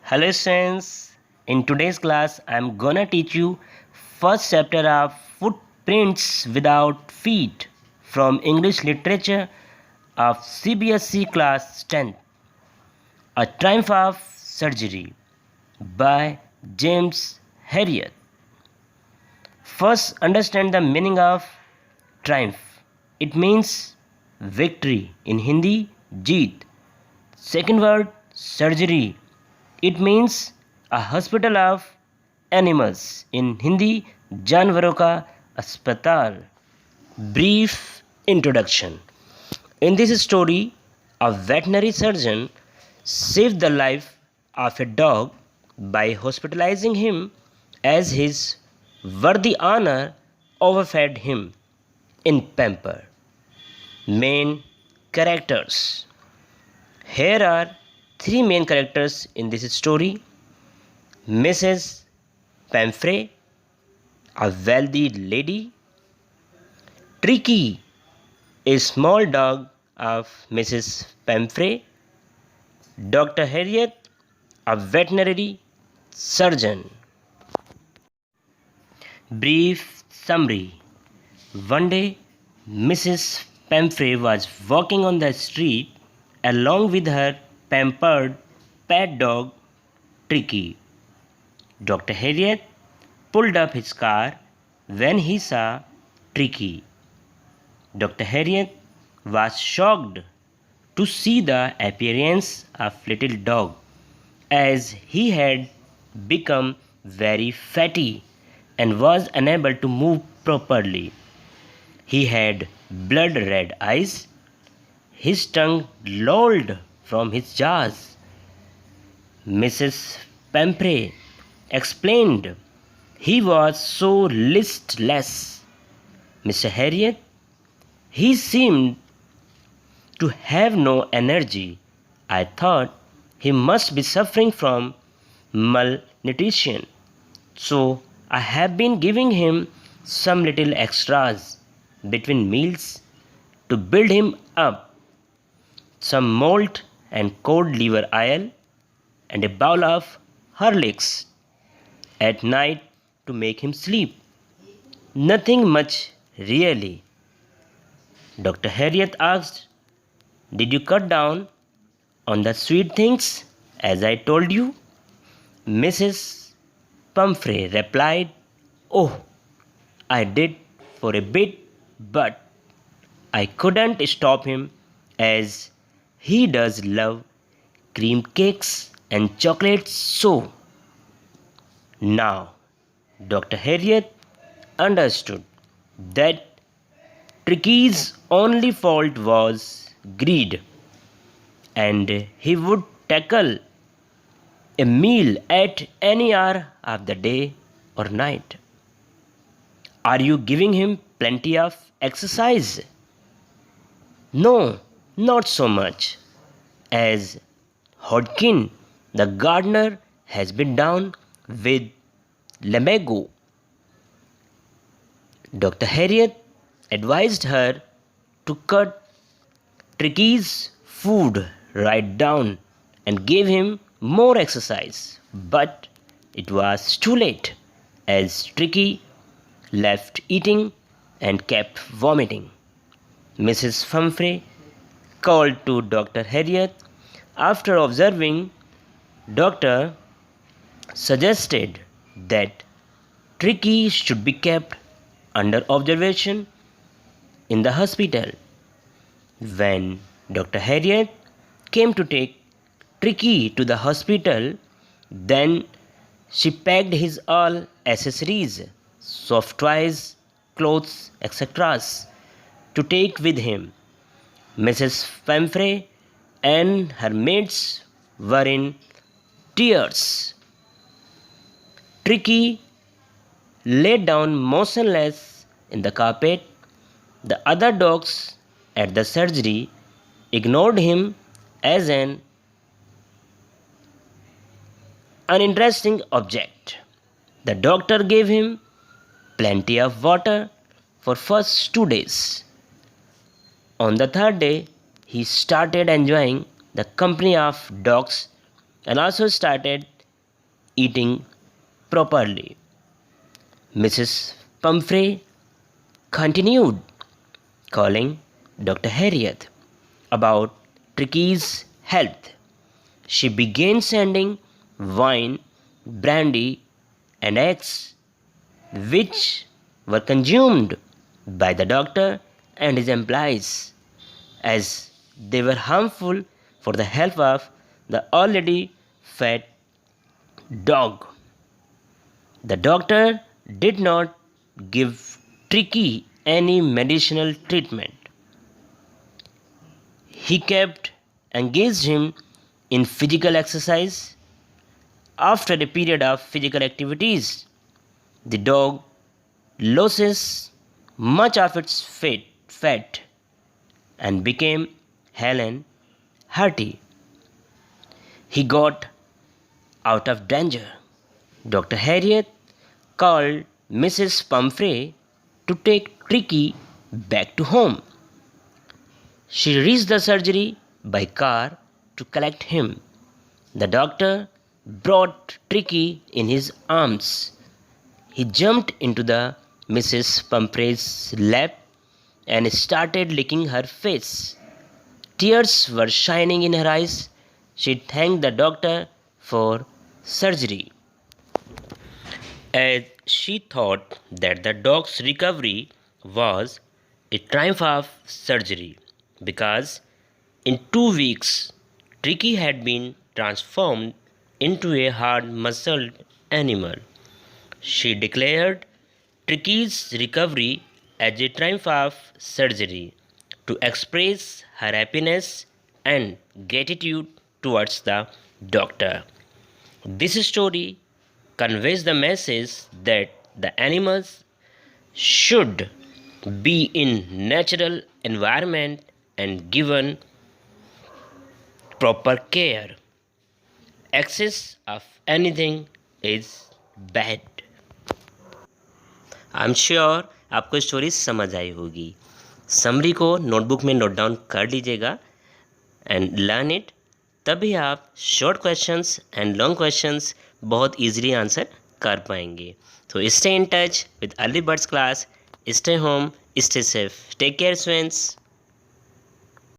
Hello students, in today's class I am gonna teach you first chapter of Footprints Without Feet from English Literature of CBSE Class 10, A Triumph of Surgery by James Herriot. First understand the meaning of triumph. It means victory, in Hindi jeet. Second word surgery. It means a hospital of animals. In Hindi, जानवरों का अस्पताल. Brief introduction. In this story, a veterinary surgeon saved the life of a dog by hospitalizing him as his worthy honor overfed him in pamper. Main characters. Here are three main characters in this story. Mrs. Pamphray, a wealthy lady. Tricky, a small dog of Mrs. Pamphray. Dr. Herriot, a veterinary surgeon. Brief summary. One day, Mrs. Pamphray was walking on the street along with her pampered pet dog Tricky. Dr. Herriot pulled up his car when he saw Tricky. Dr. Herriot was shocked to see the appearance of little dog, as he had become very fatty and was unable to move properly. He had blood red eyes. His tongue lolled from his jaws. Mrs. Pamphray explained he was so listless. Mr. Herriot, he seemed to have no energy. I thought he must be suffering from malnutrition. So I have been giving him some little extras between meals to build him up. Some malt and cod liver oil and a bowl of Horlicks at night to make him sleep. Nothing much really. Dr. Herriot asked, "Did you cut down on the sweet things as I told you?" Mrs. Pamphray replied, "Oh, I did for a bit, but I couldn't stop him as he does love cream cakes and chocolates so." Now, Dr. Herriot understood that Tricky's only fault was greed, and he would tackle a meal at any hour of the day or night. "Are you giving him plenty of exercise?" "No, not so much, as Hodkin, the gardener, has been down with lumbago." Dr. Herriot advised her to cut Tricky's food right down and gave him more exercise, but it was too late, as Tricky left eating and kept vomiting. Mrs. Pamphray called to Dr. Herriot. After observing, Doctor suggested that Tricky should be kept under observation in the hospital. When Dr. Herriot came to take Tricky to the hospital, then she packed his all accessories, soft toys, clothes, etc. to take with him. Mrs. Pamphray and her maids were in tears. Tricky lay down motionless in the carpet. The other dogs at the surgery ignored him as an uninteresting object. The doctor gave him plenty of water for first 2 days. On the third day, he started enjoying the company of dogs and also started eating properly. Mrs. Pumphrey continued calling Dr. Harriet about Tricky's health. She began sending wine, brandy, and eggs, which were consumed by the doctor and his employees, as they were harmful for the health of the already fat dog. The doctor did not give Tricky any medicinal treatment. He kept engaged him in physical exercise. After a period of physical activities, the dog loses much of its fat and became hale and hearty. He got out of danger. Dr. Harriet called Mrs. Pumphrey to take Tricky back to home. She reached the surgery by car to collect him. The doctor brought Tricky in his arms. He jumped into the Mrs. Pumphrey's lap and started licking her face. Tears were shining in her eyes. She thanked the doctor for surgery, as she thought that the dog's recovery was a triumph of surgery, because in 2 weeks Tricky had been transformed into a hard-muscled animal. She declared Tricky's recovery as a triumph of surgery to express her happiness and gratitude towards the doctor. This story conveys the message that the animals should be in natural environment and given proper care. Excess of anything is bad. I am sure आपको story समझ आई होगी. Summary को notebook में note down कर लीजिएगा and learn it. तभी आप short questions and long questions बहुत इजीली आंसर कर पाएंगे. तो stay in touch with Early Birds class. Stay home, stay safe. Take care students.